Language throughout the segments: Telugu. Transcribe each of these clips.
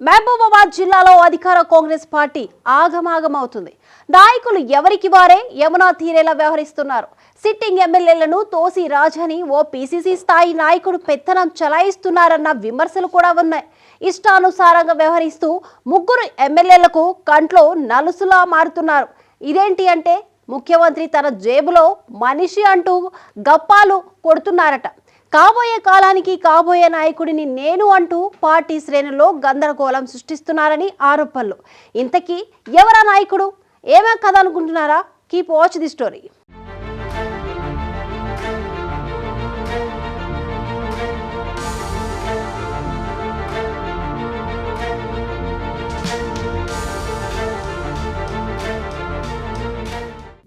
మహబూబాబాద్ జిల్లాలో అధికార కాంగ్రెస్ పార్టీ ఆగమాగమవుతుంది. నాయకులు ఎవరికి వారే యమునా తీరేలా వ్యవహరిస్తున్నారు. సిట్టింగ్ ఎమ్మెల్యేలను తోసి రాజని ఓ పీసీసీ స్థాయి నాయకుడు పెత్తనం చలాయిస్తున్నారన్న విమర్శలు కూడా ఉన్నాయి. ఇష్టానుసారంగా వ్యవహరిస్తూ ముగ్గురు ఎమ్మెల్యేలకు కంట్లో నలుసులా మారుతున్నారు. ఇదేంటి అంటే ముఖ్యమంత్రి తన జేబులో మనిషి అంటూ గప్పాలు కొడుతున్నారట. కాబోయే కాలానికి కాబోయే నాయకుడిని నేను అంటూ పార్టీ శ్రేణుల్లో గందరగోళం సృష్టిస్తున్నారని ఆరోపణలు. ఇంతకీ ఎవరా నాయకుడు, ఏమే కథ అనుకుంటున్నారా? Keep watch the story.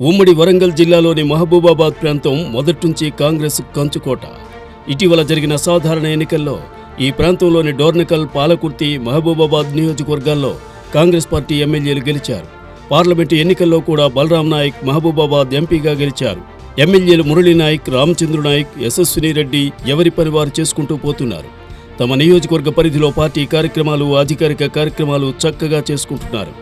ఉమ్మడి వరంగల్ జిల్లాలోని మహబూబాబాద్ ప్రాంతం మొదటి నుంచి కాంగ్రెస్ కంచుకోట. ఇటీవల జరిగిన సాధారణ ఎన్నికల్లో ఈ ప్రాంతంలోని డోర్నకల్, పాలకుర్తి, మహబూబాబాద్ నియోజకవర్గాల్లో కాంగ్రెస్ పార్టీ ఎమ్మెల్యేలు గెలిచారు. పార్లమెంటు ఎన్నికల్లో కూడా బలరాం నాయక్ మహబూబాబాద్ ఎంపీగా గెలిచారు. ఎమ్మెల్యేలు మురళీ నాయక్, రామచంద్ర నాయక్, యశస్విని రెడ్డి ఎవరి పని వారు చేసుకుంటూ పోతున్నారు. తమ నియోజకవర్గ పరిధిలో పార్టీ కార్యక్రమాలు, అధికారిక కార్యక్రమాలు చక్కగా చేసుకుంటున్నారు.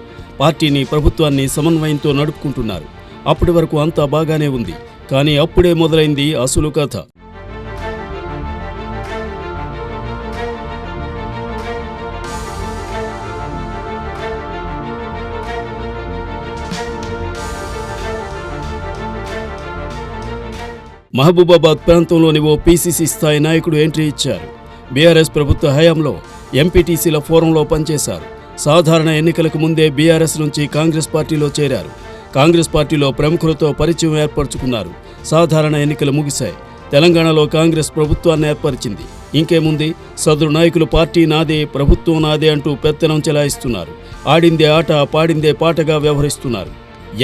పార్టీని, ప్రభుత్వాన్ని సమన్వయంతో నడుపుకుంటున్నారు. అప్పటి వరకు అంతా బాగానే ఉంది. కానీ అప్పుడే మొదలైంది అసలు కథ. మహబూబాబాద్ ప్రాంతంలోని ఓ పీసీసీ స్థాయి నాయకుడు ఎంట్రీ ఇచ్చారు. బీఆర్ఎస్ ప్రభుత్వ హయాంలో ఎంపీటీసీల ఫోరంలో పనిచేశారు. సాధారణ ఎన్నికలకు ముందే బీఆర్ఎస్ నుంచి కాంగ్రెస్ పార్టీలో చేరారు. కాంగ్రెస్ పార్టీలో ప్రముఖులతో పరిచయం ఏర్పరచుకున్నారు. సాధారణ ఎన్నికలు ముగిశాయి. తెలంగాణలో కాంగ్రెస్ ప్రభుత్వాన్ని ఏర్పరిచింది. ఇంకేముంది, సదరు నాయకులు పార్టీ నాదే, ప్రభుత్వం నాదే అంటూ పెత్తనం చెలాయిస్తున్నారు. ఆడిందే ఆట, పాడిందే పాటగా వ్యవహరిస్తున్నారు.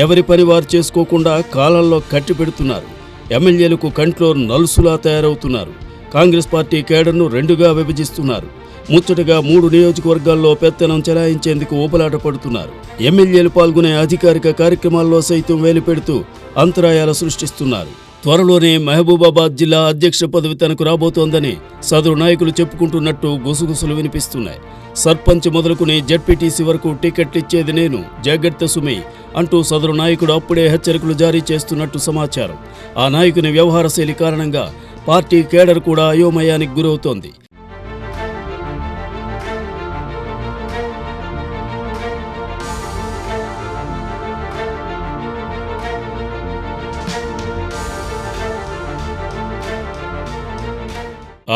ఎవరి పని వారు చేసుకోకుండా కాలంలో కట్టి పెడుతున్నారు. ఎమ్మెల్యేలకు కంట్లో నలుసులా తయారవుతున్నారు. కాంగ్రెస్ పార్టీ కేడర్ను రెండుగా విభజిస్తున్నారు. ముచ్చటగా 3 నియోజకవర్గాల్లో పెత్తనం చెలాయించేందుకు ఊపలాట పడుతున్నారు. ఎమ్మెల్యేలు పాల్గొనే అధికారిక కార్యక్రమాల్లో సైతం వేలు పెడుతూ అంతరాయాలు సృష్టిస్తున్నారు. త్వరలోనే మహబూబాబాద్ జిల్లా అధ్యక్ష పదవి తనకు రాబోతోందని సదరు నాయకులు చెప్పుకుంటున్నట్టు గుసగుసలు వినిపిస్తున్నాయి. సర్పంచ్ మొదలుకుని జడ్పీటీసీ వరకు టికెట్లిచ్చేది నేను, జాగ్రత్త సుమి అంటూ సదరు నాయకుడు అప్పుడే హెచ్చరికలు జారీ చేస్తున్నట్టు సమాచారం. ఆ నాయకుని వ్యవహార శైలి కారణంగా పార్టీ కేడర్ కూడా అయోమయానికి గురవుతోంది.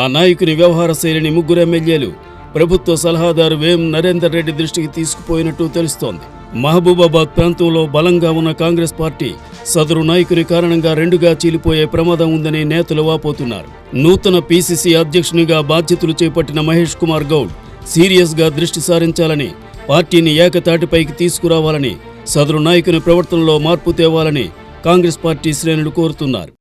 ఆ నాయకుని వ్యవహార శైలిని ముగ్గురు ఎమ్మెల్యేలు ప్రభుత్వ సలహాదారు వేం నరేందర్ రెడ్డి దృష్టికి తీసుకుపోయినట్టు తెలుస్తోంది. మహబూబాబాద్ ప్రాంతంలో బలంగా ఉన్న కాంగ్రెస్ పార్టీ సదరు నాయకుని కారణంగా రెండుగా చీలిపోయే ప్రమాదం ఉందని నేతలు వాపోతున్నారు. నూతన పీసీసీ అధ్యక్షునిగా బాధ్యతలు చేపట్టిన మహేష్ కుమార్ గౌడ్ సీరియస్గా దృష్టి సారించాలని, పార్టీని ఏకతాటిపైకి తీసుకురావాలని, సదరు నాయకుని ప్రవర్తనలో మార్పు తేవాలని కాంగ్రెస్ పార్టీ శ్రేణులు కోరుతున్నారు.